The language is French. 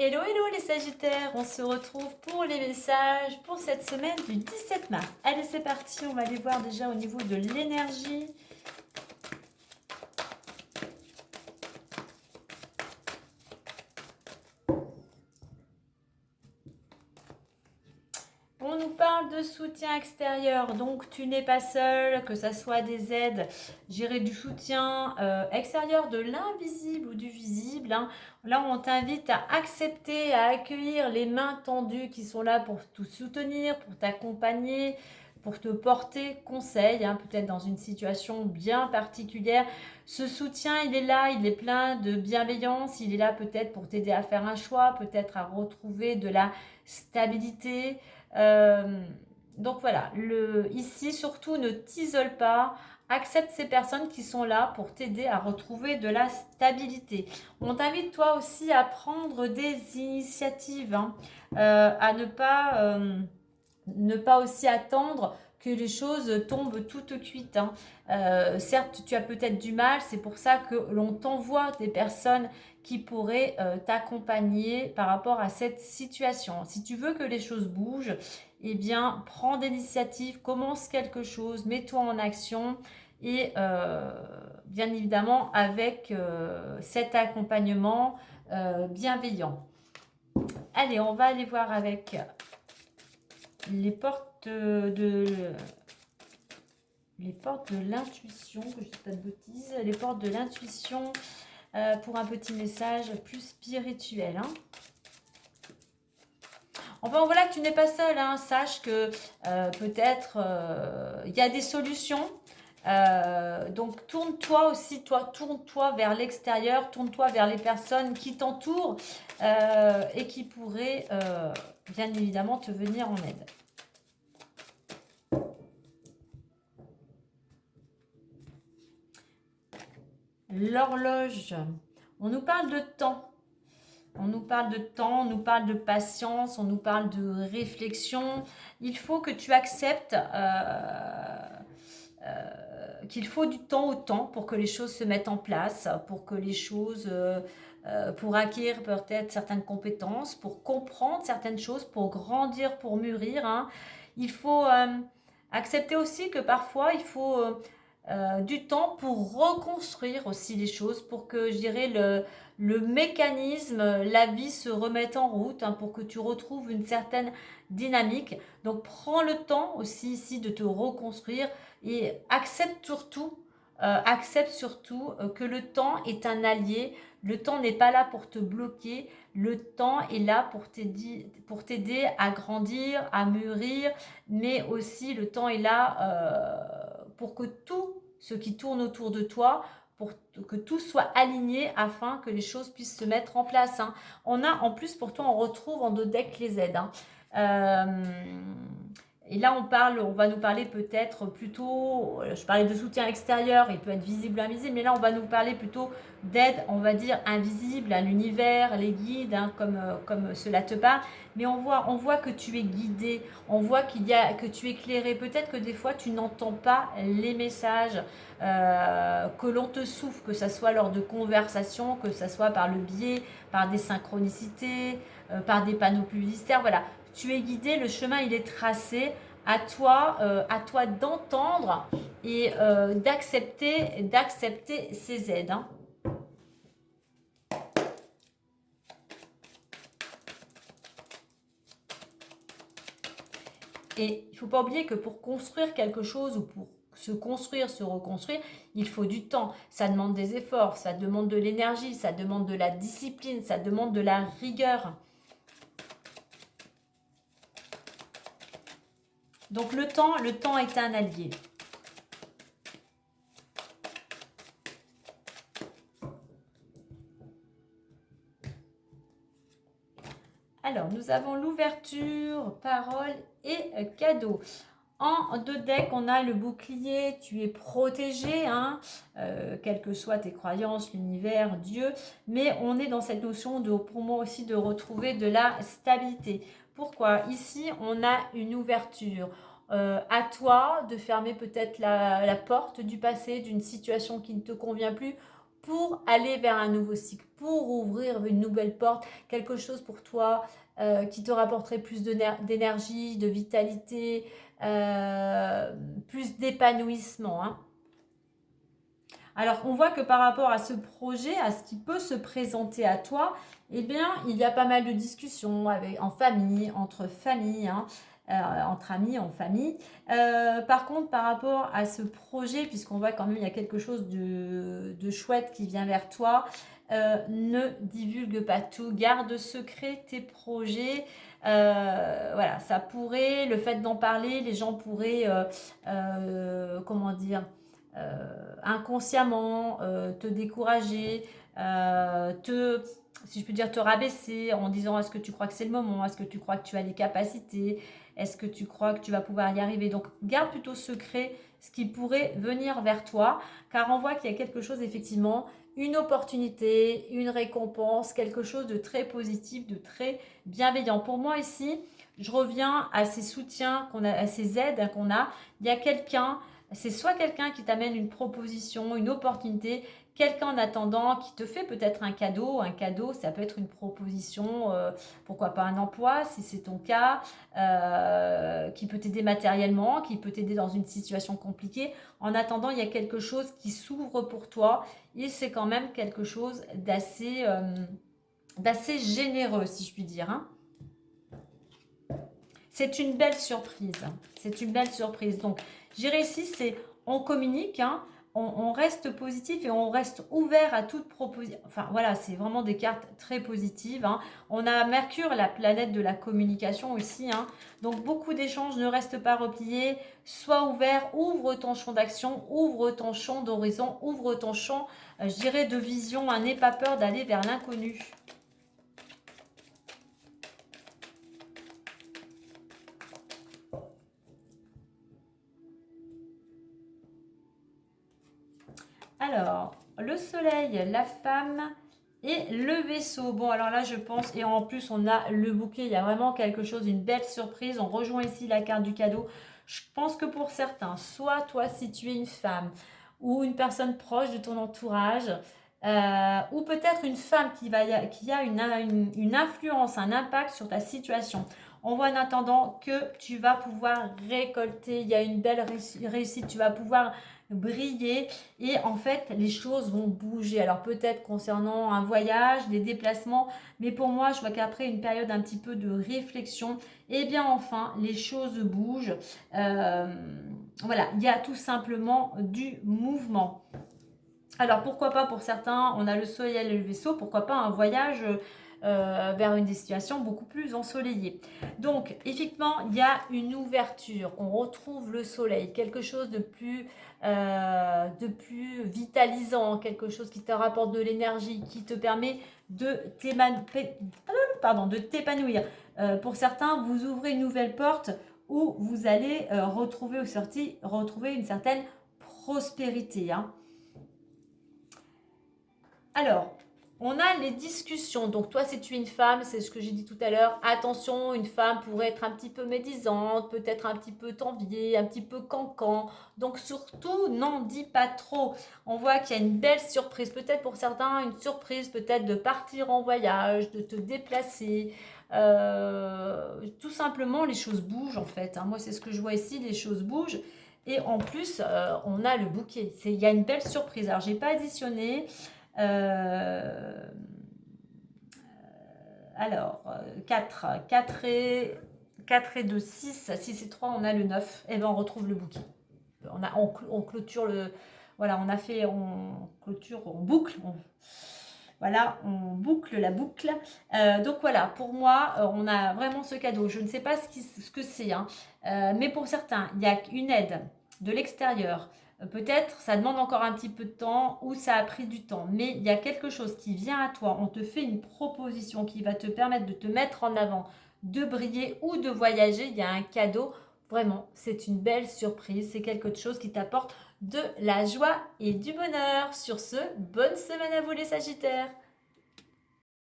Hello, hello les Sagittaires, on se retrouve pour les messages pour cette semaine du 17 mars. Allez, c'est parti, on va aller voir déjà au niveau de l'énergie. On nous parle de soutien extérieur, donc tu n'es pas seul, que ça soit des aides, gérer du soutien extérieur, de l'invisible ou du visible. Là, on t'invite à accepter, à accueillir les mains tendues qui sont là pour te soutenir, pour t'accompagner, pour te porter conseil, peut-être dans une situation bien particulière. Ce soutien, il est là, il est plein de bienveillance, il est là peut-être pour t'aider à faire un choix, peut-être à retrouver de la stabilité. Donc voilà, ici surtout ne t'isole pas, accepte ces personnes qui sont là pour t'aider à retrouver de la stabilité. On t'invite toi aussi à prendre des initiatives, à ne pas aussi attendre que les choses tombent toutes cuites. Certes, tu as peut-être du mal, c'est pour ça que l'on t'envoie des personnes qui pourraient t'accompagner par rapport à cette situation. Si tu veux que les choses bougent, eh bien, prends des initiatives, commence quelque chose, mets-toi en action et bien évidemment avec cet accompagnement bienveillant. Allez, on va aller voir avec les portes de l'intuition, que je ne dis pas de bêtises, les portes de l'intuition pour un petit message plus spirituel. Enfin voilà, que tu n'es pas seul, sache que peut-être il y a des solutions. Donc tourne-toi aussi, tourne-toi vers l'extérieur, tourne-toi vers les personnes qui t'entourent et qui pourraient bien évidemment te venir en aide. L'horloge, on nous parle de temps. On nous parle de temps, on nous parle de patience, on nous parle de réflexion. Il faut que tu acceptes qu'il faut du temps au temps pour que les choses se mettent en place, pour que les choses, pour acquérir peut-être certaines compétences, pour comprendre certaines choses, pour grandir, pour mûrir. Il faut accepter aussi que parfois il faut du temps pour reconstruire aussi les choses, pour que je dirais le mécanisme, la vie se remette en route, pour que tu retrouves une certaine dynamique. Donc prends le temps aussi ici de te reconstruire et accepte surtout que le temps est un allié. Le temps n'est pas là pour te bloquer. Le temps est là pour t'aider à grandir, à mûrir, mais aussi le temps est là pour que tout ce qui tourne autour de toi, pour que tout soit aligné afin que les choses puissent se mettre en place. On a en plus, pour toi, on retrouve en dos deck les aides. Et là, on va nous parler peut-être plutôt, je parlais de soutien extérieur, il peut être visible ou invisible, mais là, on va nous parler plutôt d'aide, on va dire, invisible à l'univers, les guides, comme cela te parle. Mais on voit que tu es guidé, on voit que tu es éclairé. Peut-être que des fois, tu n'entends pas les messages que l'on te souffle, que ce soit lors de conversations, que ce soit par des synchronicités, par des panneaux publicitaires, voilà. Tu es guidé, le chemin il est tracé, à toi d'entendre et d'accepter ces aides. Et il ne faut pas oublier que pour construire quelque chose ou pour se construire, se reconstruire, il faut du temps. Ça demande des efforts, ça demande de l'énergie, ça demande de la discipline, ça demande de la rigueur. Donc le temps est un allié. Alors, nous avons l'ouverture, parole et cadeau. En deux decks, on a le bouclier, tu es protégé, quelles que soient tes croyances, l'univers, Dieu, mais on est dans cette notion pour moi aussi de retrouver de la stabilité. Pourquoi? Ici, on a une ouverture. À toi de fermer peut-être la porte du passé, d'une situation qui ne te convient plus, pour aller vers un nouveau cycle, pour ouvrir une nouvelle porte, quelque chose pour toi qui te rapporterait plus d'énergie, de vitalité, plus d'épanouissement, hein. Alors, on voit que par rapport à ce projet, à ce qui peut se présenter à toi, eh bien, il y a pas mal de discussions en famille, entre familles, hein, entre amis, en famille. Par contre, par rapport à ce projet, puisqu'on voit quand même il y a quelque chose de chouette qui vient vers toi, ne divulgue pas tout, garde secret tes projets. Voilà, ça pourrait, le fait d'en parler, les gens pourraient, comment dire, inconsciemment te décourager, si je peux dire, te rabaisser en disant est-ce que tu crois que c'est le moment, est-ce que tu crois que tu as les capacités, est-ce que tu crois que tu vas pouvoir y arriver. Donc garde plutôt secret ce qui pourrait venir vers toi, car on voit qu'il y a quelque chose effectivement, une opportunité, une récompense, quelque chose de très positif, de très bienveillant. Pour moi ici, je reviens à ces soutiens qu'on a, à ces aides qu'on a. Il y a quelqu'un, c'est soit quelqu'un qui t'amène une proposition, une opportunité, quelqu'un en attendant qui te fait peut-être un cadeau. Un cadeau, ça peut être une proposition, pourquoi pas un emploi si c'est ton cas, qui peut t'aider matériellement, qui peut t'aider dans une situation compliquée. En attendant, il y a quelque chose qui s'ouvre pour toi et c'est quand même quelque chose d'assez généreux, si je puis dire, hein. C'est une belle surprise. C'est une belle surprise. Donc, j'irai ici, c'est on communique, hein, on reste positif et on reste ouvert à toute proposition. Enfin, voilà, c'est vraiment des cartes très positives, hein. On a Mercure, la planète de la communication aussi, hein. Donc, beaucoup d'échanges, ne reste pas replié. Sois ouvert, ouvre ton champ d'action, ouvre ton champ d'horizon, ouvre ton champ, je dirais, de vision. N'aie pas peur d'aller vers l'inconnu. Alors, le soleil, la femme et le vaisseau. Bon, alors là, je pense, et en plus, on a le bouquet. Il y a vraiment quelque chose, une belle surprise. On rejoint ici la carte du cadeau. Je pense que pour certains, soit toi, si tu es une femme ou une personne proche de ton entourage, ou peut-être une femme qui a une influence, un impact sur ta situation. On voit en attendant que tu vas pouvoir récolter. Il y a une belle réussite. Tu vas pouvoir briller et en fait les choses vont bouger. Alors peut-être concernant un voyage, des déplacements, mais pour moi je vois qu'après une période un petit peu de réflexion, et bien enfin les choses bougent. Voilà, il y a tout simplement du mouvement. Alors pourquoi pas pour certains, on a le soleil et le vaisseau, pourquoi pas un voyage vers une destination beaucoup plus ensoleillée. Donc effectivement, il y a une ouverture, on retrouve le soleil, quelque chose de plus vitalisant, quelque chose qui te rapporte de l'énergie, qui te permet de t'épanouir. Pour certains, vous ouvrez une nouvelle porte où vous allez retrouver une certaine prospérité, hein. Alors, on a les discussions. Donc, toi, si tu es une femme, c'est ce que j'ai dit tout à l'heure. Attention, une femme pourrait être un petit peu médisante, peut-être un petit peu t'envier, un petit peu cancan. Donc, surtout, n'en dis pas trop. On voit qu'il y a une belle surprise. Peut-être pour certains, une surprise, peut-être de partir en voyage, de te déplacer. Tout simplement, les choses bougent en fait, hein. Moi, c'est ce que je vois ici, les choses bougent. Et en plus, on a le bouquet. Il y a une belle surprise. Alors, j'ai pas additionné. Alors, 4 et 2, 6 et 3, on a le 9. Et bien, on retrouve le bouquet. On clôture le... Voilà, on clôture, on boucle. Voilà, on boucle la boucle. Donc voilà, pour moi, on a vraiment ce cadeau. Je ne sais pas ce que c'est, hein. Mais pour certains, il y a une aide de l'extérieur. Peut-être ça demande encore un petit peu de temps ou ça a pris du temps, mais il y a quelque chose qui vient à toi. On te fait une proposition qui va te permettre de te mettre en avant, de briller ou de voyager. Il y a un cadeau. Vraiment, c'est une belle surprise. C'est quelque chose qui t'apporte de la joie et du bonheur. Sur ce, bonne semaine à vous les Sagittaires.